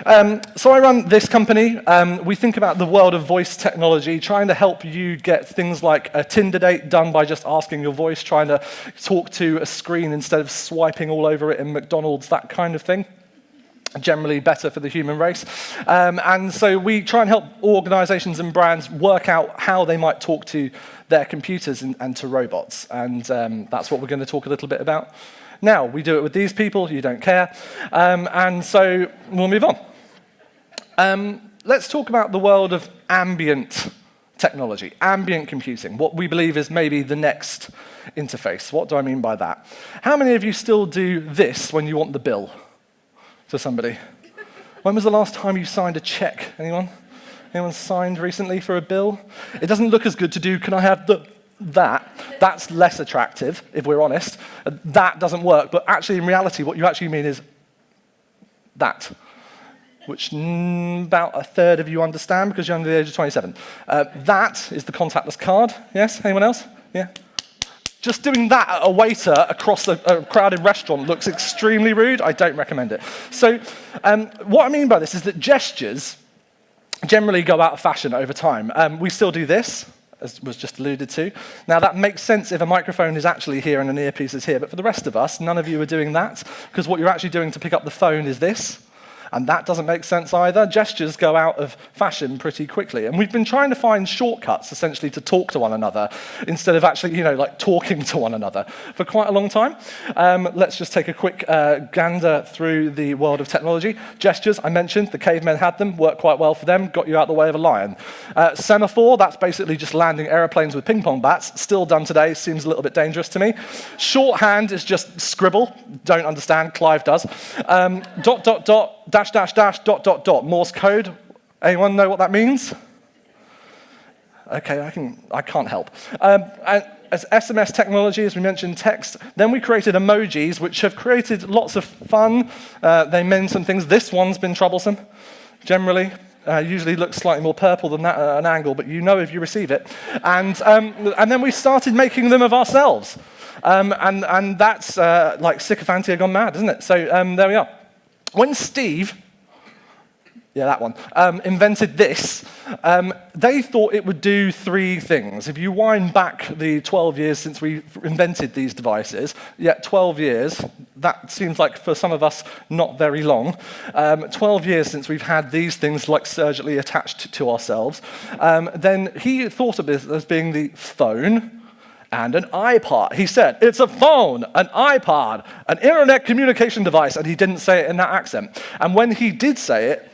So I run this company. We think about the world of voice technology, trying to help you get things like a Tinder date done by just asking your voice, trying to talk to a screen instead of swiping all over it in McDonald's, that kind of thing. Generally better for the human race. And so we try and help organizations and brands work out how they might talk to their computers and to robots. And that's what we're going to talk a little bit about. Now, we do it with these people, you don't care. And so we'll move on. Let's talk about the world of ambient technology, ambient computing, what we believe is maybe the next interface. What do I mean by that? How many of you still do this when you want the bill to somebody? When was the last time you signed a check? Anyone? Anyone signed recently for a bill? It doesn't look as good to do, can I have that? That's less attractive, if we're honest. That doesn't work, but actually in reality, what you actually mean is that, which about a third of you understand because you're under the age of 27. That is the contactless card. Yes? Anyone else? Yeah? Just doing that at a waiter across a crowded restaurant looks extremely rude. I don't recommend it. So what I mean by this is that gestures generally go out of fashion over time. We still do this, as was just alluded to. Now, that makes sense if a microphone is actually here and an earpiece is here, but for the rest of us, none of you are doing that, because what you're actually doing to pick up the phone is this. And that doesn't make sense either. Gestures go out of fashion pretty quickly. And we've been trying to find shortcuts, essentially, to talk to one another, instead of actually, like talking to one another for quite a long time. Let's just take a quick gander through the world of technology. Gestures, I mentioned, the cavemen had them, worked quite well for them, got you out the way of a lion. Semaphore, that's basically just landing aeroplanes with ping pong bats, still done today, seems a little bit dangerous to me. Shorthand is just scribble, don't understand, Clive does. Dot, dot, dot, dash, dash, dash, dot, dot, dot, Morse code. Anyone know what that means? Okay, I can't help. As SMS technology, as we mentioned, text, then we created emojis, which have created lots of fun. They mean some things. This one's been troublesome, generally. Usually looks slightly more purple than that at an angle, but you know if you receive it. And then we started making them of ourselves. And that's like sycophantia gone mad, isn't it? So there we are. When Steve, yeah, that one, invented this, they thought it would do three things. If you wind back the 12 years since we invented these devices, 12 years, that seems like for some of us not very long. 12 years since we've had these things like surgically attached to ourselves. Then he thought of it as being the phone, and an iPod. He said, it's a phone, an iPod, an internet communication device, and he didn't say it in that accent. And when he did say it,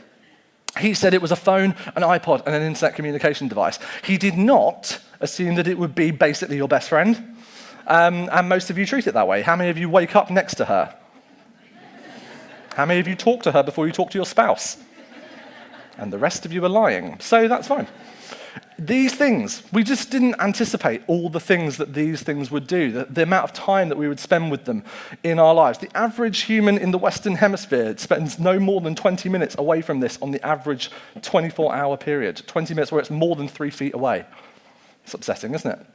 he said it was a phone, an iPod, and an internet communication device. He did not assume that it would be basically your best friend, and most of you treat it that way. How many of you wake up next to her? How many of you talk to her before you talk to your spouse? And the rest of you are lying, so that's fine. These things, we just didn't anticipate all the things that these things would do, the amount of time that we would spend with them in our lives. The average human in the Western Hemisphere spends no more than 20 minutes away from this on the average 24-hour period. 20 minutes where it's more than 3 feet away. It's upsetting, isn't it?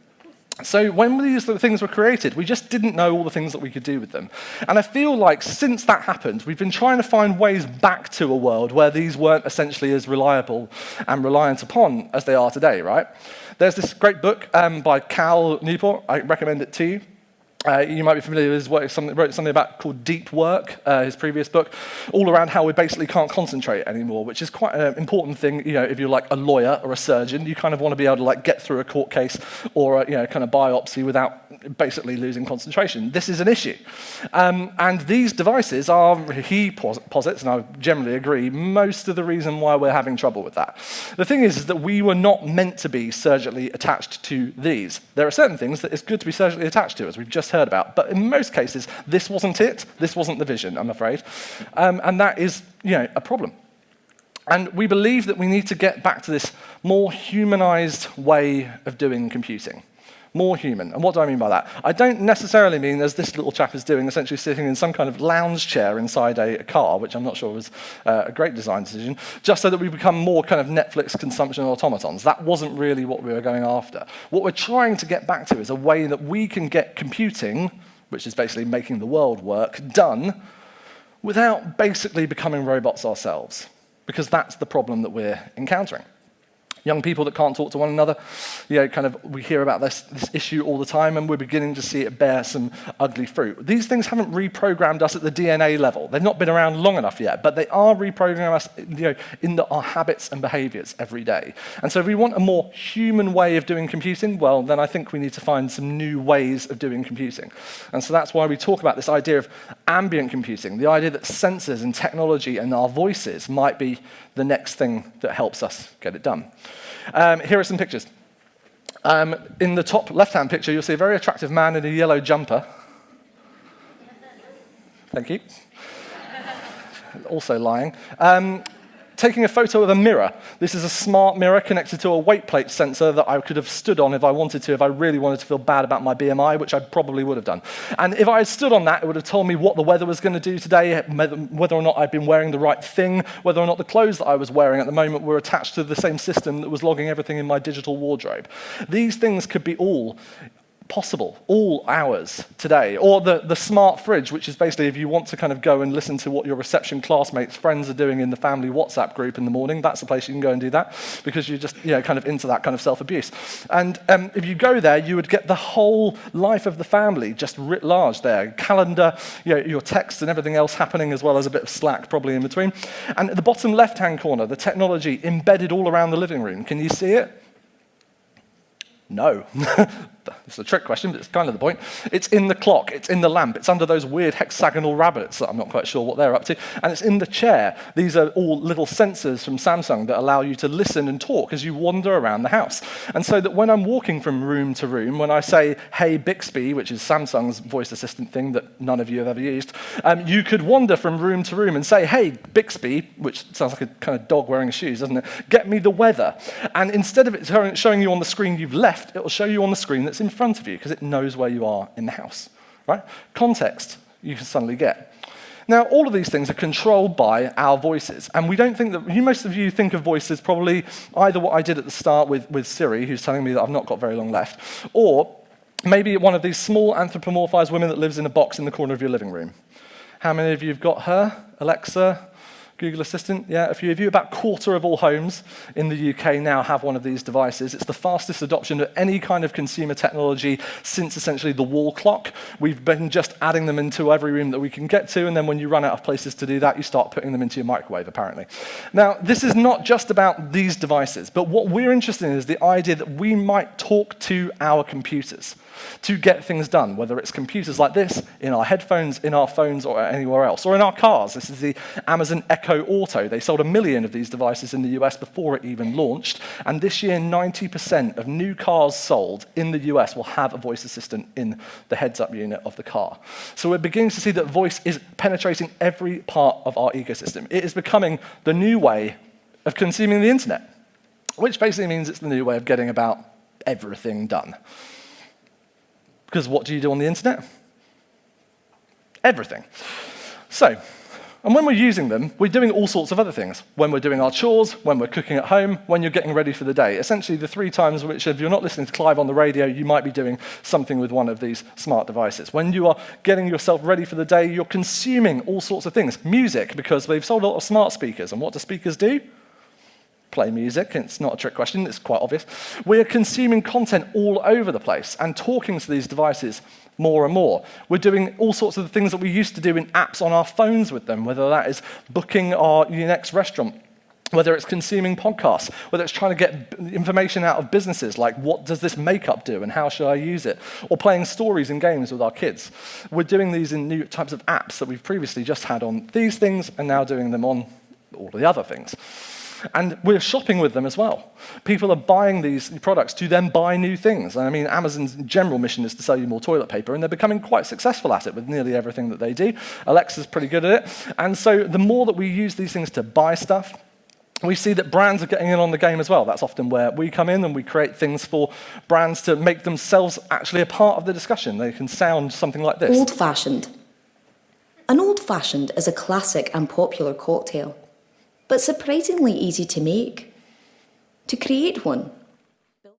So when these things were created, we just didn't know all the things that we could do with them. And I feel like since that happened, we've been trying to find ways back to a world where these weren't essentially as reliable and reliant upon as they are today, right? There's this great book by Cal Newport. I recommend it to you. You might be familiar with his work, wrote something about called Deep Work, his previous book, all around how we basically can't concentrate anymore, which is quite an important thing. If you're like a lawyer or a surgeon, you kind of want to be able to like get through a court case or a kind of biopsy without basically losing concentration. This is an issue, and these devices are, he posits, and I generally agree, most of the reason why we're having trouble with that. The thing is that we were not meant to be surgically attached to these. There are certain things that it's good to be surgically attached to, as we've just heard about, but in most cases, this wasn't it. This wasn't the vision, I'm afraid, and that is, a problem. And we believe that we need to get back to this more humanized way of doing computing. More human. And what do I mean by that? I don't necessarily mean, as this little chap is doing, essentially sitting in some kind of lounge chair inside a car, which I'm not sure was a great design decision, just so that we become more kind of Netflix consumption automatons. That wasn't really what we were going after. What we're trying to get back to is a way that we can get computing, which is basically making the world work, done without basically becoming robots ourselves. because that's the problem that we're encountering. Young people that can't talk to one another, we hear about this issue all the time, and we're beginning to see it bear some ugly fruit. These things haven't reprogrammed us at the DNA level. They've not been around long enough yet, but they are reprogramming us in our habits and behaviors every day. And so if we want a more human way of doing computing, well, then I think we need to find some new ways of doing computing. And so that's why we talk about this idea of ambient computing, the idea that sensors and technology and our voices might be the next thing that helps us get it done. Here are some pictures. In the top left-hand picture, you'll see a very attractive man in a yellow jumper. Thank you. Also lying. Taking a photo of a mirror. This is a smart mirror connected to a weight plate sensor that I could have stood on if I wanted to, if I really wanted to feel bad about my BMI, which I probably would have done. And if I had stood on that, it would have told me what the weather was going to do today, whether or not I'd been wearing the right thing, whether or not the clothes that I was wearing at the moment were attached to the same system that was logging everything in my digital wardrobe. These things could be all possible, all hours today. Or the smart fridge, which is basically if you want to kind of go and listen to what your reception classmates' friends are doing in the family WhatsApp group in the morning, that's the place you can go and do that, because you're just kind of into that kind of self-abuse. And if you go there, you would get the whole life of the family just writ large there. Calendar, your texts and everything else happening, as well as a bit of Slack probably in between. And at the bottom left-hand corner, the technology embedded all around the living room. Can you see it? No. It's a trick question, but it's kind of the point. It's in the clock, it's in the lamp, it's under those weird hexagonal rabbits that I'm not quite sure what they're up to, and it's in the chair. These are all little sensors from Samsung that allow you to listen and talk as you wander around the house. And so that when I'm walking from room to room, when I say, "Hey Bixby," which is Samsung's voice assistant thing that none of you have ever used, you could wander from room to room and say, "Hey Bixby," which sounds like a kind of dog wearing shoes, doesn't it? "Get me the weather." And instead of it showing you on the screen you've left, it will show you on the screen that's in front of you, because it knows where you are in the house, right? Context you can suddenly get. Now, all of these things are controlled by our voices, and we don't think that, most of you think of voices probably either what I did at the start with Siri, who's telling me that I've not got very long left, or maybe one of these small anthropomorphized women that lives in a box in the corner of your living room. How many of you have got her? Alexa? Google Assistant, yeah, a few of you. About a quarter of all homes in the UK now have one of these devices. It's the fastest adoption of any kind of consumer technology since essentially the wall clock. We've been just adding them into every room that we can get to, and then when you run out of places to do that, you start putting them into your microwave, apparently. Now, this is not just about these devices, but what we're interested in is the idea that we might talk to our computers to get things done, whether it's computers like this, in our headphones, in our phones, or anywhere else, or in our cars. This is the Amazon Echo Auto. They sold 1 million of these devices in the US before it even launched, and this year 90% of new cars sold in the US will have a voice assistant in the heads-up unit of the car. So we're beginning to see that voice is penetrating every part of our ecosystem. It is becoming the new way of consuming the internet, which basically means it's the new way of getting about everything done. Because what do you do on the internet? Everything. So, and when we're using them, we're doing all sorts of other things. When we're doing our chores, when we're cooking at home, when you're getting ready for the day. Essentially, the 3 times which, if you're not listening to Clive on the radio, you might be doing something with one of these smart devices. When you are getting yourself ready for the day, you're consuming all sorts of things. Music, because they've sold a lot of smart speakers. And what do speakers do? Play music. It's not a trick question, it's quite obvious. We're consuming content all over the place and talking to these devices more and more. We're doing all sorts of the things that we used to do in apps on our phones with them, whether that is booking your next restaurant, whether it's consuming podcasts, whether it's trying to get information out of businesses, like what does this makeup do and how should I use it, or playing stories and games with our kids. We're doing these in new types of apps that we've previously just had on these things and now doing them on all the other things. And we're shopping with them as well. People are buying these products to then buy new things. I mean, Amazon's general mission is to sell you more toilet paper, and they're becoming quite successful at it with nearly everything that they do. Alexa's pretty good at it. And so the more that we use these things to buy stuff, we see that brands are getting in on the game as well. That's often where we come in and we create things for brands to make themselves actually a part of the discussion. They can sound something like this. Old-fashioned. An old-fashioned is a classic and popular cocktail, but surprisingly easy to make. To create one,